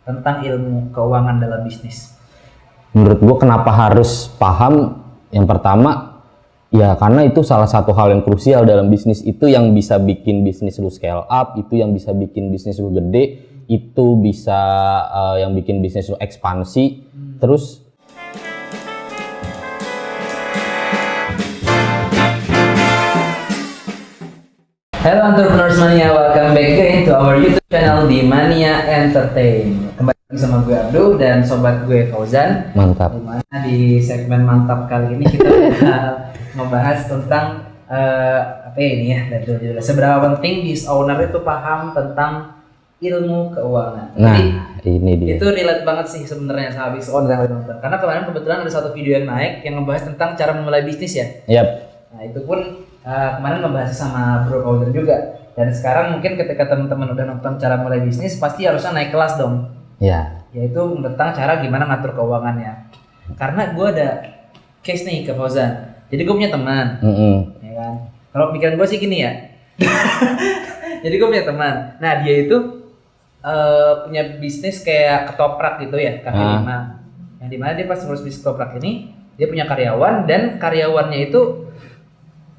tentang ilmu keuangan dalam bisnis? Menurut gua kenapa harus paham? Yang pertama, ya karena itu salah satu hal yang krusial dalam bisnis. Itu yang bisa bikin bisnis lu scale up, itu yang bisa bikin bisnis lu gede, itu bisa yang bikin bisnis lu ekspansi. Terus Hello Entrepreneurs Mania, welcome back again to our YouTube channel di Mania Entertain. Kembali lagi sama gue Abdul dan sobat gue Fauzan. mantap. Dimana di segmen mantap kali ini kita bakal ngebahas tentang apa ini ya, dari dulu. Seberapa penting business owner itu paham tentang ilmu keuangan. Nah, Jadi, ini dia. itu relate banget sih sebenarnya sama business owner yang nonton. Karena kemarin kebetulan ada satu video yang naik yang ngebahas tentang cara memulai bisnis ya. Yap. Nah itu pun kemarin ngebahas sama Bro Fauzan juga. Dan sekarang mungkin ketika teman-teman udah nonton cara mulai bisnis, pasti harusnya naik kelas dong. Ya. Yaitu tentang cara gimana ngatur keuangannya. Karena gue ada case nih ke Fauzan. Jadi gue punya teman, ya kan. Kalau pikiran gue sih gini ya. Jadi gue punya teman. Nah dia itu punya bisnis kayak ketoprak gitu ya, kaki lima. Yang dimana dia pas ngurus bisnis ketoprak ini, dia punya karyawan dan karyawannya itu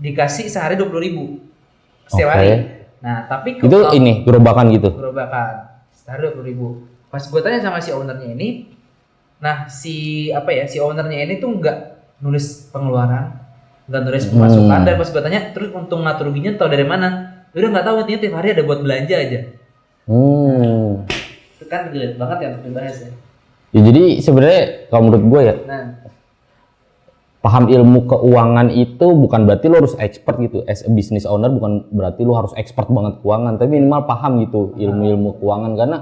dikasih sehari 20.000 setiap hari. Nah tapi Itu ini gerobakan gitu. Gerobakan sehari 20.000. Pas gue tanya sama si ownernya ini, nah si ownernya ini tuh nggak nulis pengeluaran, nggak nulis pemasukan. Dan pas gue tanya, terus untung ngatur ruginya tau dari mana? Udah nggak tahu, intinya tiap hari ada buat belanja aja. Itu kan relate banget ya untuk dibahas ya. Ya jadi sebenarnya kalau menurut gue ya, paham ilmu keuangan itu bukan berarti lo harus expert gitu. As a business owner bukan berarti lo harus expert banget keuangan, tapi minimal paham gitu ilmu-ilmu keuangan. Karena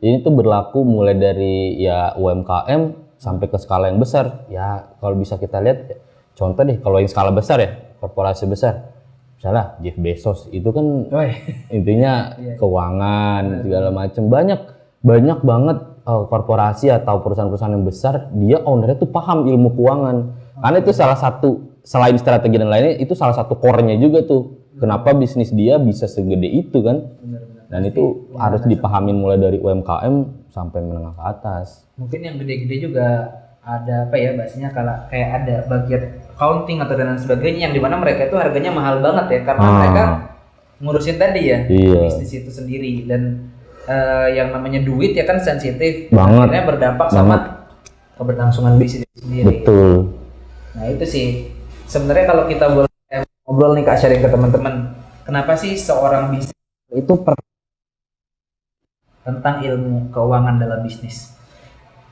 ini tuh berlaku mulai dari ya UMKM sampai ke skala yang besar. Ya kalau bisa kita lihat contoh deh, kalau yang skala besar ya, korporasi besar. Misalnya Jeff Bezos itu kan intinya keuangan segala macam. Banyak banget korporasi atau perusahaan-perusahaan yang besar, dia ownernya tuh paham ilmu keuangan. Karena itu salah satu, selain strategi dan lainnya, itu salah satu core-nya juga tuh. Kenapa bisnis dia bisa segede itu kan? Dan itu harus dipahamin mulai dari UMKM sampai menengah ke atas. Mungkin yang gede-gede juga ada apa ya bahasanya, kalau kayak ada bagian accounting atau dan sebagainya, yang dimana mereka itu harganya mahal banget ya, karena mereka ngurusin tadi ya bisnis itu sendiri. Dan yang namanya duit ya kan sensitif, akhirnya berdampak sama keberlangsungan bisnis itu sendiri. Betul. Nah itu sih sebenarnya kalau kita boleh ngobrol nih Kak, sharing ke teman-teman, kenapa sih seorang bisnis itu tentang ilmu keuangan dalam bisnis?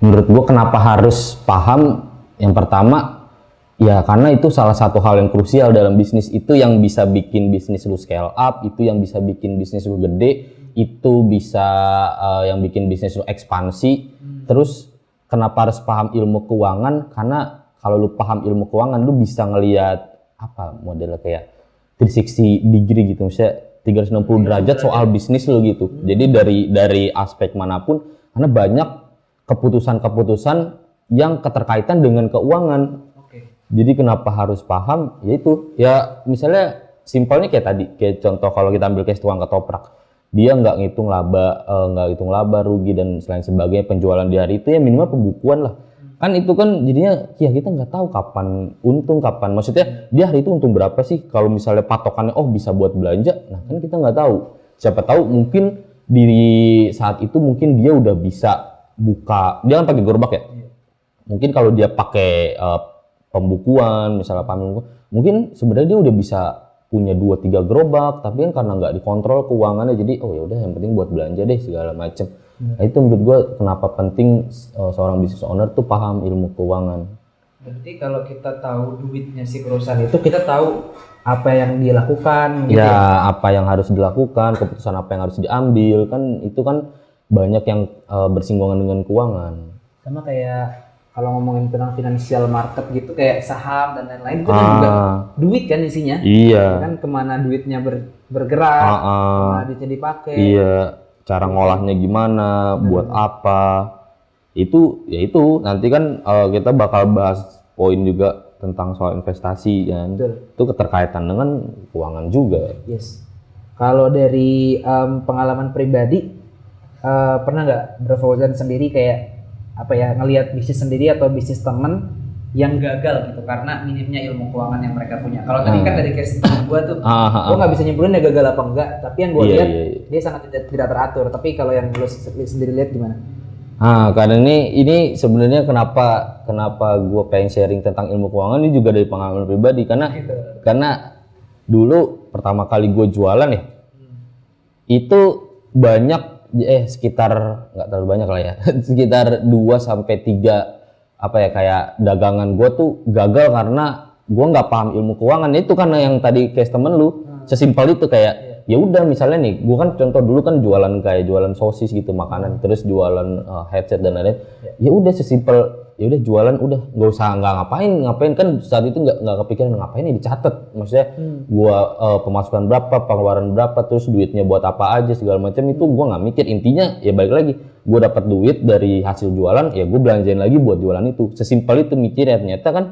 Menurut gua kenapa harus paham? Yang pertama, ya karena itu salah satu hal yang krusial dalam bisnis. Itu yang bisa bikin bisnis lu scale up, itu yang bisa bikin bisnis lu gede, itu bisa yang bikin bisnis lu ekspansi. Terus kenapa harus paham ilmu keuangan? Karena kalau lu paham ilmu keuangan, lu bisa ngelihat apa modelnya kayak 360 degree gitu, misalnya 360 derajat soal bisnis lu gitu. Jadi dari aspek manapun, karena banyak keputusan-keputusan yang keterkaitan dengan keuangan. Jadi kenapa harus paham? Yaitu ya misalnya simpelnya kayak tadi, kayak contoh kalau kita ambil case tukang ketoprak, dia nggak ngitung laba, rugi dan selain sebagainya, penjualan di hari itu ya minimal pembukuan lah. Kan itu kan jadinya ya kita nggak tahu kapan untung, kapan, maksudnya dia hari itu untung berapa sih. Kalau misalnya patokannya bisa buat belanja, nah kan kita nggak tahu. Siapa tahu mungkin di saat itu mungkin dia udah bisa buka, dia kan pakai gerobak ya. Mungkin kalau dia pakai pembukuan misalnya mungkin sebenarnya dia udah bisa punya 2-3 gerobak, tapi kan karena nggak dikontrol keuangannya, jadi ya udah yang penting buat belanja deh segala macem. Nah itu menurut gue kenapa penting seorang business owner tuh paham ilmu keuangan. Berarti kalau kita tahu duitnya si perusahaan itu, kita tahu apa yang dia lakukan gitu ya, apa yang harus dilakukan, keputusan apa yang harus diambil, kan itu kan banyak yang bersinggungan dengan keuangan. Sama kayak kalau ngomongin tentang financial market gitu, kayak saham dan lain-lain, itu kan juga duit kan isinya. Iya. Kan kemana duitnya bergerak, kemana duitnya dipakai. Iya. Cara ngolahnya gimana, buat apa, itu nanti kan kita bakal bahas poin juga tentang soal investasi kan. Itu keterkaitan dengan keuangan juga. Yes. Kalau dari pengalaman pribadi, pernah nggak Bro Fauzan sendiri kayak apa ya ngelihat bisnis sendiri atau bisnis temen yang gagal gitu karena minimnya ilmu keuangan yang mereka punya. Kalau tadi kan dari case gue tuh, gue nggak bisa nyimpulin dia gagal apa enggak. Tapi yang gue lihat dia sangat tidak teratur. Tapi kalau yang lo sendiri lihat gimana? Karena ini sebenarnya kenapa gue pengen sharing tentang ilmu keuangan ini juga dari pengalaman pribadi karena dulu pertama kali gue jualan ya itu banyak sekitar nggak terlalu banyak lah ya sekitar 2 sampai 3 apa ya kayak dagangan gue tuh gagal karena gue nggak paham ilmu keuangan. Itu karena yang tadi case temen lu sesimpel itu kayak ya udah misalnya nih gue kan contoh dulu kan jualan sosis gitu makanan terus jualan headset dan lain-lain ya udah sesimpel ya udah jualan udah nggak usah ngapain kan saat itu nggak kepikiran ngapain ini dicatat maksudnya gue pemasukan berapa pengeluaran berapa terus duitnya buat apa aja segala macam itu gue nggak mikir. Intinya ya balik lagi gue dapat duit dari hasil jualan ya gue belanjain lagi buat jualan itu sesimpel itu mikirnya. Ternyata kan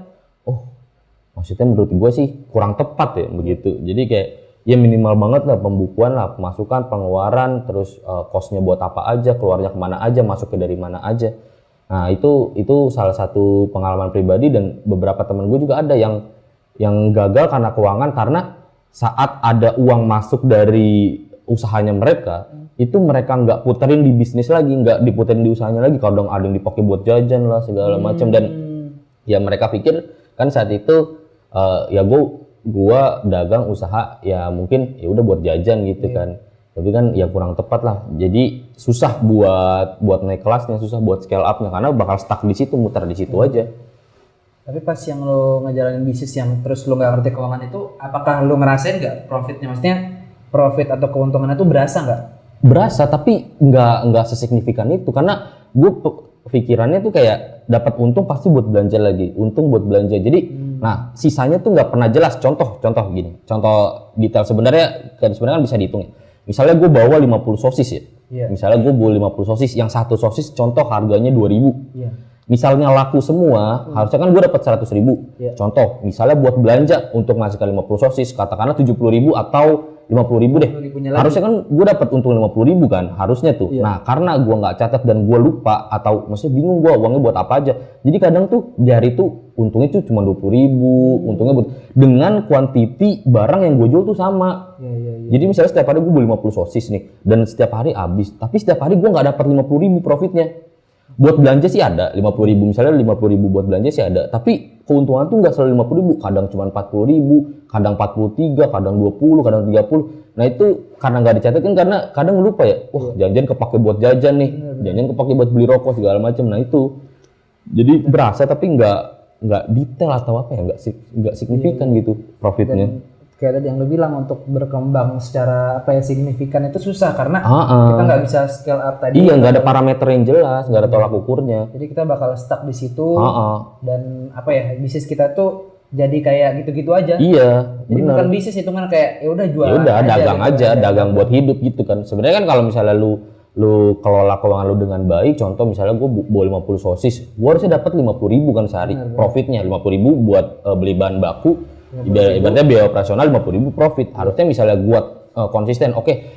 maksudnya menurut gue sih kurang tepat ya begitu. Jadi kayak ya minimal banget lah pembukuan lah pemasukan pengeluaran terus kosnya buat apa aja keluarnya kemana aja masuknya dari mana aja. Nah itu salah satu pengalaman pribadi dan beberapa teman gue juga ada yang gagal karena keuangan karena saat ada uang masuk dari usahanya mereka itu mereka nggak puterin di bisnis lagi, nggak diputerin di usahanya lagi, kadang ada yang dipakai buat jajan lah segala macam dan ya mereka pikir kan saat itu ya gua dagang usaha ya mungkin ya udah buat jajan gitu kan. Tapi kan ya kurang tepat lah. Jadi susah buat naik kelasnya, susah buat scale up-nya karena bakal stuck di situ, muter di situ aja. Tapi pas yang lo ngejalanin bisnis yang terus lo nggak ngerti keuangan itu, apakah lo ngerasain nggak profitnya? Maksudnya profit atau keuntungannya itu berasa nggak? Berasa, tapi nggak sesignifikan itu karena gue pikirannya tuh kayak dapat untung pasti buat belanja lagi, untung buat belanja. Jadi nah sisanya tuh nggak pernah jelas. Contoh gini, contoh detail sebenarnya kan bisa dihitung ya. Misalnya gue bawa 50 sosis ya. Misalnya gue bawa 50 sosis, yang satu sosis contoh harganya 2.000. Misalnya laku semua, harusnya kan gue dapat 100.000. Contoh, misalnya buat belanja untuk ngasihkan 50 sosis, katakanlah 70.000 atau 50.000 deh. Harusnya kan gue dapat untung 50.000 kan, harusnya tuh. Nah, karena gue nggak catat dan gue lupa atau maksudnya bingung gue uangnya buat apa aja. Jadi kadang tuh di hari itu untungnya tuh cuma 20.000, untungnya buat dengan kuantiti barang yang gue jual tuh sama. Jadi misalnya setiap hari gue beli 50 sosis nih dan setiap hari habis, tapi setiap hari gue nggak dapat 50.000 profitnya. Buat belanja sih ada 50.000, misalnya 50.000 buat belanja sih ada, tapi keuntungan tuh nggak selalu 50.000, kadang cuma 40.000, kadang 43, kadang 20, kadang 30. Nah itu karena nggak dicatatkan karena kadang lupa ya, jajan kepake buat jajan nih, jajan kepake buat beli rokok segala macam. Nah itu jadi berasa tapi nggak detail atau apa ya, nggak signifikan gitu profitnya. Dan kayak tadi yang lo bilang untuk berkembang secara apa ya signifikan itu susah karena kita nggak bisa scale up tadi. Iya, nggak ada parameter yang jelas, nggak ada tolak ukurnya. Jadi kita bakal stuck di situ dan apa ya bisnis kita tuh jadi kayak gitu-gitu aja. Iya, jadi bukan bisnis itu kan kayak ya udah jual. Ya udah dagang aja, dagang buat hidup gitu kan. Sebenarnya kan kalau misalnya lu kelola keuangan lu dengan baik, contoh misalnya gue bawa 50 sosis, gue harusnya dapat 50.000 kan sehari profitnya, 50.000 buat beli bahan baku. Ibaratnya biaya operasional 50.000 profit. Harusnya misalnya gue konsisten,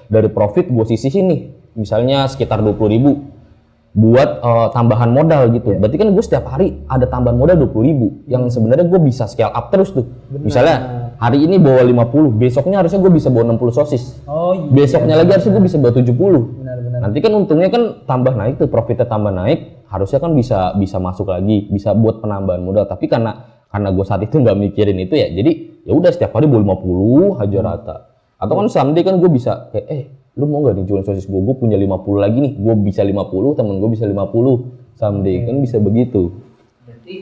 dari profit gue sisihin nih misalnya sekitar 20.000 buat tambahan modal gitu. Berarti kan gue setiap hari ada tambahan modal 20.000 yang sebenarnya gue bisa scale up terus tuh. Misalnya hari ini bawa 50, besoknya harusnya gue bisa bawa 60 sosis. Besoknya lagi harusnya gue bisa bawa 70. Nanti kan untungnya kan tambah naik tuh, profitnya tambah naik, harusnya kan bisa masuk lagi, bisa buat penambahan modal. Tapi karena gue saat itu nggak mikirin itu ya, jadi ya udah setiap hari bawa 50 aja rata. Atau kan someday kan gue bisa kayak lu mau nggak dijual sosis gue punya 50 lagi nih, gue bisa 50, temen gue bisa 50 someday kan bisa begitu. Berarti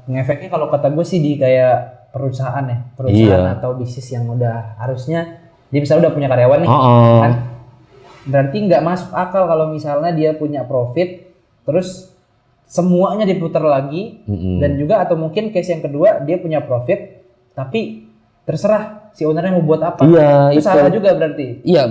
ngefeknya kalau kata gue sih di kayak perusahaan atau bisnis yang udah harusnya dia misalnya udah punya karyawan nih kan, berarti nggak masuk akal kalau misalnya dia punya profit terus semuanya diputar lagi dan juga atau mungkin case yang kedua dia punya profit tapi terserah si ownernya mau buat apa. Itu salah juga berarti. Iya,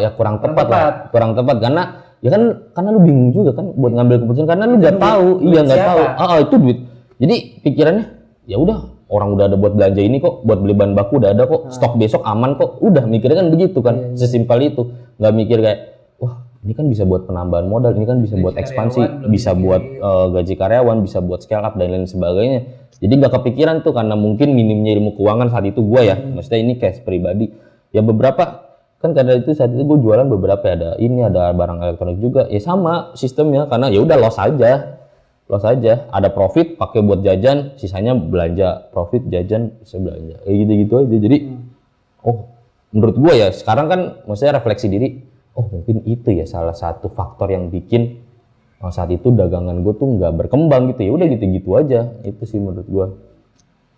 ya kurang tepat lah. Kurang tepat karena ya kan karena lu bingung juga kan buat ngambil keputusan karena lu nggak tahu. Iya nggak tahu. Itu duit. Jadi pikirannya ya udah orang udah ada buat belanja ini kok, buat beli bahan baku udah ada kok, stok besok aman kok. Udah mikirnya kan begitu kan, sesimpel itu. Nggak mikir kayak wah ini kan bisa buat penambahan modal, ini kan bisa Gaji buat ekspansi, karyawan belum bisa buat gaji karyawan, bisa buat scale up dan lain sebagainya. Jadi nggak kepikiran tuh karena mungkin minimnya ilmu keuangan saat itu gue ya, maksudnya ini cash pribadi. Ya beberapa kan karena itu saat itu gue jualan beberapa ada barang elektronik juga, ya sama sistemnya karena ya udah loss aja, ada profit pakai buat jajan, sisanya belanja, profit jajan bisa belanja, kayak gitu-gitu aja. Jadi oh menurut gue ya sekarang kan maksudnya refleksi diri, oh mungkin itu ya salah satu faktor yang bikin saat itu dagangan gue tuh nggak berkembang gitu, ya udah gitu-gitu aja, itu sih menurut gue.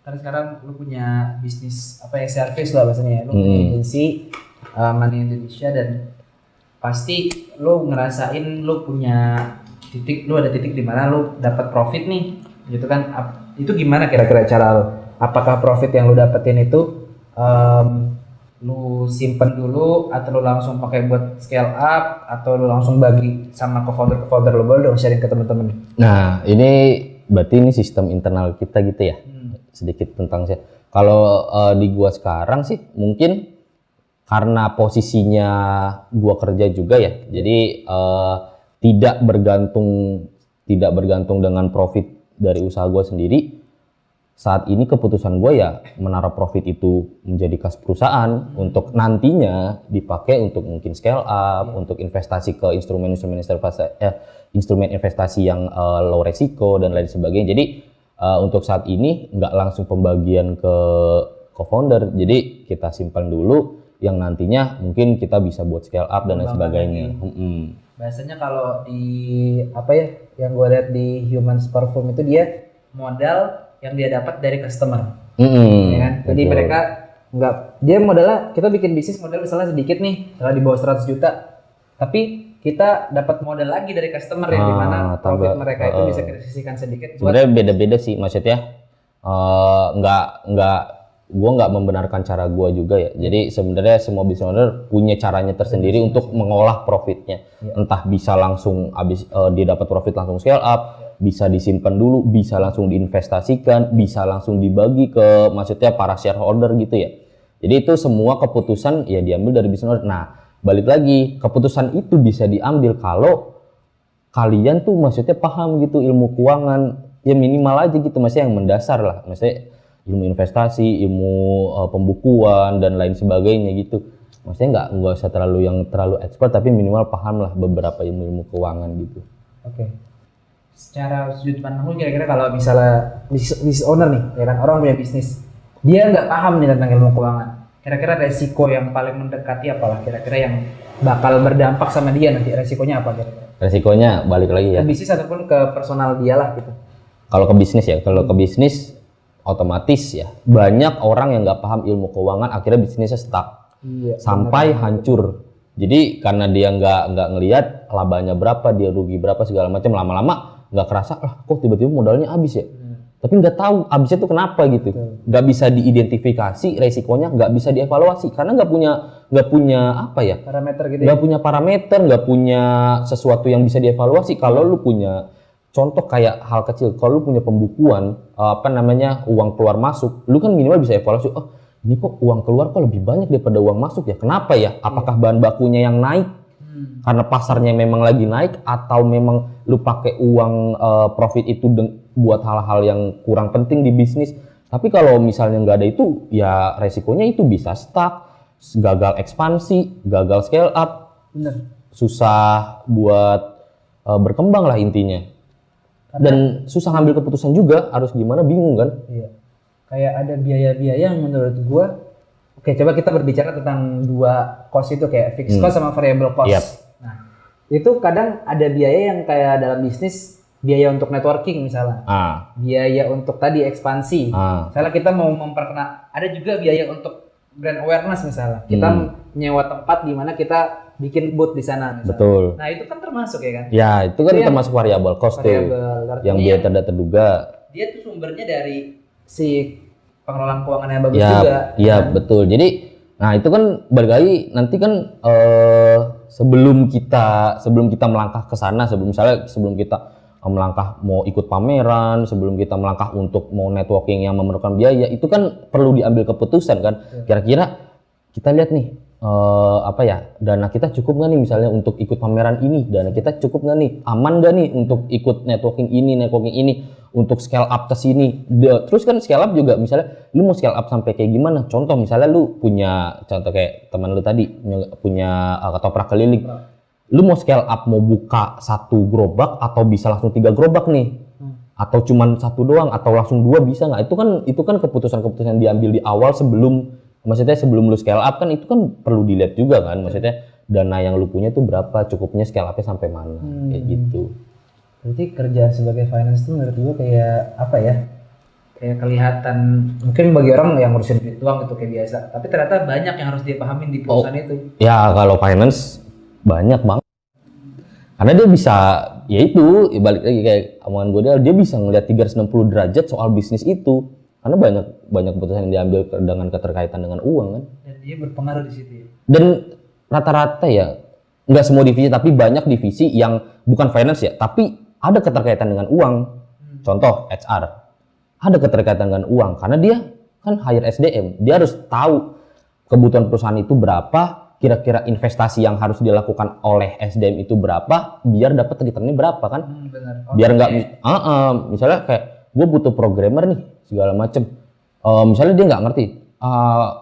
Karena sekarang lu punya bisnis apa ya, service lah bahasanya ya, lu punya agensi Money Indonesia, dan pasti lu ngerasain lu punya titik, lu ada titik di mana lu dapat profit nih gitu kan. Itu gimana kira-kira cara lu? Apakah profit yang lu dapetin itu lu simpen dulu atau lu langsung pakai buat scale up atau lu langsung bagi sama co-founder lu? Boleh dong sharing ke teman-teman. Nah ini berarti ini sistem internal kita gitu ya. Sedikit tentang saya. Kalau di gua sekarang sih mungkin karena posisinya gua kerja juga ya. Jadi tidak bergantung dengan profit dari usaha gua sendiri. Saat ini keputusan gue ya menaruh profit itu menjadi kas perusahaan untuk nantinya dipakai untuk mungkin scale up, untuk investasi ke instrumen investasi yang low resiko dan lain sebagainya. Jadi untuk saat ini nggak langsung pembagian ke co-founder, jadi kita simpan dulu yang nantinya mungkin kita bisa buat scale up dan lain sebagainya. Biasanya kalau di apa ya, yang gue lihat di Humans Perfume itu dia modal yang dia dapat dari customer, ya kan? Jadi mereka nggak, dia modalnya kita bikin bisnis modal misalnya sedikit nih, misalnya di bawah 100 juta, tapi kita dapat modal lagi dari customer yang dimana profit mereka itu bisa kita sisihkan sedikit. Sebenarnya beda-beda sih, maksudnya gue nggak membenarkan cara gue juga ya. Jadi sebenarnya semua business owner punya caranya tersendiri untuk mengolah profitnya. Entah bisa langsung dia dapat profit langsung scale up, bisa disimpan dulu, bisa langsung diinvestasikan, bisa langsung dibagi ke maksudnya para shareholder gitu ya. Jadi itu semua keputusan ya diambil dari business owner. Nah, balik lagi, keputusan itu bisa diambil kalau kalian tuh maksudnya paham gitu ilmu keuangan, ya minimal aja gitu, maksudnya yang mendasar lah, maksudnya ilmu investasi, ilmu pembukuan dan lain sebagainya gitu. Maksudnya nggak usah terlalu expert, tapi minimal paham lah beberapa ilmu keuangan gitu. Oke. Secara sudut pandang lu kira-kira kalau misalnya business owner nih, ya kan, orang punya bisnis, dia nggak paham nih tentang ilmu keuangan, kira-kira resiko yang paling mendekati apalah kira-kira yang bakal berdampak sama dia nanti, resikonya apa kira-kira? Resikonya balik lagi ya. Ke bisnis ataupun ke personal dia lah gitu. Kalau ke bisnis ya, kalau ke bisnis otomatis ya banyak orang yang nggak paham ilmu keuangan akhirnya bisnisnya stuck sampai hancur. Jadi karena dia nggak ngelihat labanya berapa, dia rugi berapa segala macam, lama-lama nggak kerasa lah kok tiba-tiba modalnya habis ya. Tapi nggak tahu habisnya tuh kenapa gitu. Nggak bisa diidentifikasi resikonya, nggak bisa dievaluasi karena nggak punya apa ya? Parameter gitu. Nggak punya parameter, nggak punya sesuatu yang bisa dievaluasi. Kalau lu punya contoh kayak hal kecil, kalau lu punya pembukuan uang keluar masuk, lu kan minimal bisa evaluasi. Oh, ini kok uang keluar kok lebih banyak daripada uang masuk ya? Kenapa ya? Apakah bahan bakunya yang naik? Karena pasarnya memang lagi naik, atau memang lu pakai uang profit itu buat hal-hal yang kurang penting di bisnis. Tapi kalau misalnya nggak ada itu, ya resikonya itu bisa stuck, gagal ekspansi, gagal scale up, susah buat berkembang lah intinya. Dan susah ngambil keputusan juga, harus gimana bingung kan? Iya. Kayak ada biaya-biaya yang menurut gua, oke, coba kita berbicara tentang dua cost itu, kayak fixed cost sama variable cost. Yep. Nah, itu kadang ada biaya yang kayak dalam bisnis, biaya untuk networking misalnya, biaya untuk tadi ekspansi. Misalnya kita mau ada juga biaya untuk brand awareness misalnya. Kita nyewa tempat di mana kita bikin booth di sana misalnya. Betul. Nah, itu kan termasuk ya kan? Ya, itu kan termasuk variable cost tuh. Yang biaya tidak terduga. Dia tuh sumbernya dari si pengelolaan keuangan yang bagus juga. Iya, betul. Jadi, nah itu kan balik lagi nanti kan sebelum kita melangkah ke sana, sebelum kita melangkah mau ikut pameran, sebelum kita melangkah untuk mau networking yang memerlukan biaya, itu kan perlu diambil keputusan kan. Kira-kira kita lihat nih, apa ya, dana kita cukup nggak nih misalnya untuk ikut pameran ini, dana kita cukup nggak nih, aman nggak nih untuk ikut networking ini, untuk scale up ke sini. Terus kan scale up juga misalnya lu mau scale up sampai kayak gimana, contoh misalnya lu punya, contoh kayak teman lu tadi punya ketoprak keliling, lu mau scale up mau buka 1 gerobak atau bisa langsung 3 gerobak nih, atau cuman 1 doang atau langsung 2 bisa nggak, itu kan keputusan diambil di awal sebelum lu scale up kan, itu kan perlu dilihat juga kan, maksudnya dana yang lu punya tuh berapa, cukupnya scale up-nya sampai mana, kayak gitu. Berarti kerja sebagai finance tuh menurut gue kayak apa ya, kayak kelihatan mungkin bagi orang yang ngurusin duit doang itu kayak biasa, tapi ternyata banyak yang harus dia pahamin di perusahaan itu. Ya kalau finance banyak banget, karena dia bisa, ya itu balik lagi kayak omongan gue, dia bisa ngeliat 360 derajat soal bisnis itu. Karena banyak keputusan yang diambil dengan keterkaitan dengan uang kan. Dan dia berpengaruh di situ. Dan rata-rata ya, nggak semua divisi, tapi banyak divisi yang bukan finance ya, tapi ada keterkaitan dengan uang. Contoh HR, ada keterkaitan dengan uang, karena dia kan hire SDM, dia harus tahu kebutuhan perusahaan itu berapa, kira-kira investasi yang harus dilakukan oleh SDM itu berapa, biar dapat returnnya berapa kan. Benar. Biar nggak, misalnya kayak gue butuh programmer nih segala macem, misalnya dia nggak ngerti,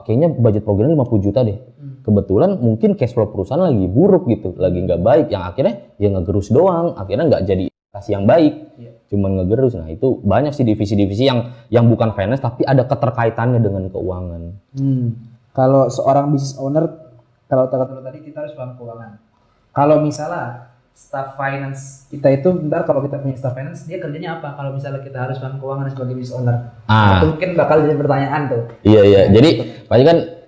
kayaknya budget programnya 50 juta deh, kebetulan mungkin cash flow perusahaan lagi buruk gitu, lagi nggak baik, yang akhirnya ya ngegerus doang, akhirnya nggak jadi investasi yang baik, cuman ngegerus. Nah itu banyak sih divisi-divisi yang bukan finance tapi ada keterkaitannya dengan keuangan. Kalau seorang business owner, kalau tadi kita harus paham keuangan. Kalau misalnya staff finance kita itu, bentar, kalau kita punya staff finance, dia kerjanya apa? Kalau misalnya kita harus paham keuangan sebagai business owner, itu mungkin bakal jadi pertanyaan tuh. Iya. Jadi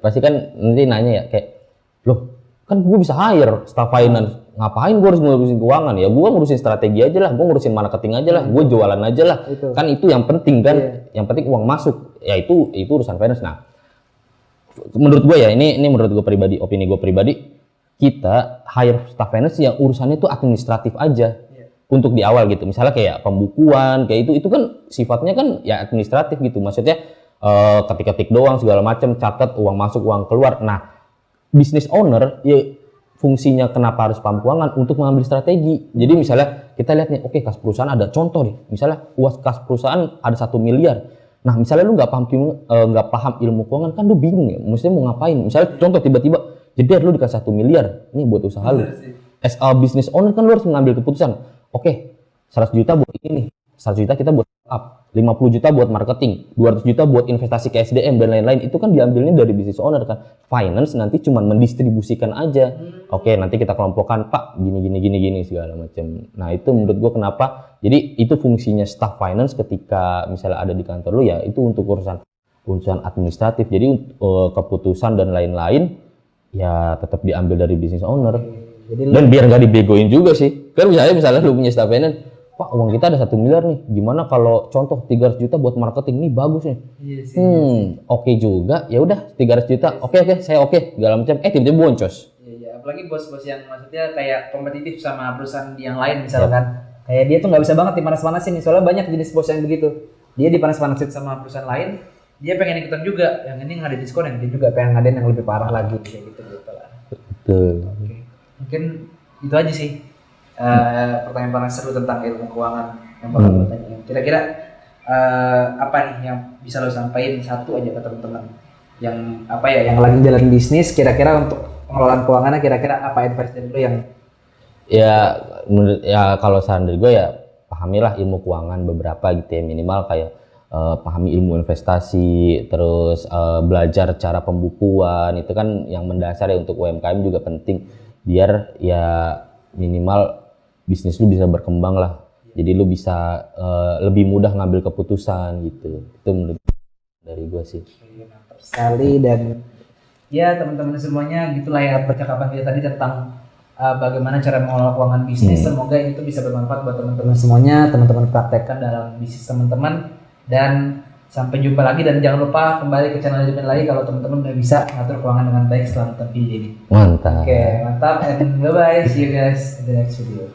pasti kan nanti nanya ya kayak, loh kan gue bisa hire staff finance, ngapain gue harus ngurusin keuangan? Ya gue ngurusin strategi aja lah, gue ngurusin marketing aja lah, gue jualan aja lah. Kan itu yang penting kan, yang penting uang masuk. Ya itu urusan finance. Nah, menurut gue ya, ini menurut gue pribadi, opini gue pribadi, kita hire staff finance yang urusannya itu administratif aja untuk di awal gitu. Misalnya kayak pembukuan, kayak itu kan sifatnya kan ya administratif gitu. Maksudnya ketik-ketik doang segala macam, catat uang masuk, uang keluar. Nah, business owner ya fungsinya kenapa harus paham keuangan, untuk mengambil strategi. Jadi misalnya kita lihat nih, oke, kas perusahaan ada contoh nih. Misalnya kas perusahaan ada 1 miliar. Nah, misalnya lu nggak paham ilmu keuangan, kan lu bingung ya, maksudnya mau ngapain. Misalnya contoh tiba-tiba jeder lu dikasih 1 miliar, nih buat usaha lu. As a business owner kan lu harus mengambil keputusan. Oke, 100 juta buat ini, 100 juta kita buat up, 50 juta buat marketing, 200 juta buat investasi ke SDM dan lain-lain. Itu kan diambilnya dari business owner kan. Finance nanti cuma mendistribusikan aja. Oke, nanti kita kelompokkan, Pak, gini segala macam. Nah, itu menurut gua kenapa. Jadi itu fungsinya staff finance ketika misalnya ada di kantor lu, ya itu untuk urusan administratif. Jadi keputusan dan lain-lain ya tetap diambil dari business owner. Dan biar nggak dibegoin juga sih. Kan misalnya lu punya staff finance, Pak, uang kita ada 1 miliar nih, gimana kalau contoh 300 juta buat marketing, nih bagus nih. Oke juga, ya udah 300 juta, oke, saya oke, segala macam. Tiba-tiba boncos. Iya, apalagi bos-bos yang maksudnya kayak kompetitif sama perusahaan yang lain misalkan. Kayak dia tuh nggak bisa banget dipanas-panasin nih, soalnya banyak jenis bos yang begitu. Dia dipanas-panasin sama perusahaan lain, dia pengen ikutan juga, yang ini ngadain diskon, yang dia juga pengen ngadain yang lebih parah lagi, kayak gitu lah. Betul. Oke. Mungkin itu aja sih pertanyaan seru tentang ilmu keuangan yang bakal gue tanya. Kira-kira apa nih yang bisa lo sampaikan satu aja ke teman-teman yang yang lagi jalan bisnis, kira-kira untuk pengelolaan keuangannya, kira-kira apa advice dari lo yang kalau saran dari gue ya pahamilah ilmu keuangan beberapa gitu ya, minimal kayak pahami ilmu investasi, terus belajar cara pembukuan, itu kan yang mendasar ya, untuk UMKM juga penting biar ya minimal bisnis lu bisa berkembang lah, jadi lu bisa lebih mudah ngambil keputusan gitu. Itu menurut dari gue sih. Mantap sekali. Dan ya teman-teman semuanya, gitulah ya percakapan kita tadi tentang bagaimana cara mengelola keuangan bisnis. Semoga itu bisa bermanfaat buat teman-teman semuanya, teman-teman praktekkan dalam bisnis teman-teman. Dan sampai jumpa lagi, dan jangan lupa kembali ke channel Jamin lagi kalau teman-teman udah bisa ngatur keuangan dengan baik setelah nonton video ini. Mantap. Oke, mantap, and bye bye, see you guys in the next video.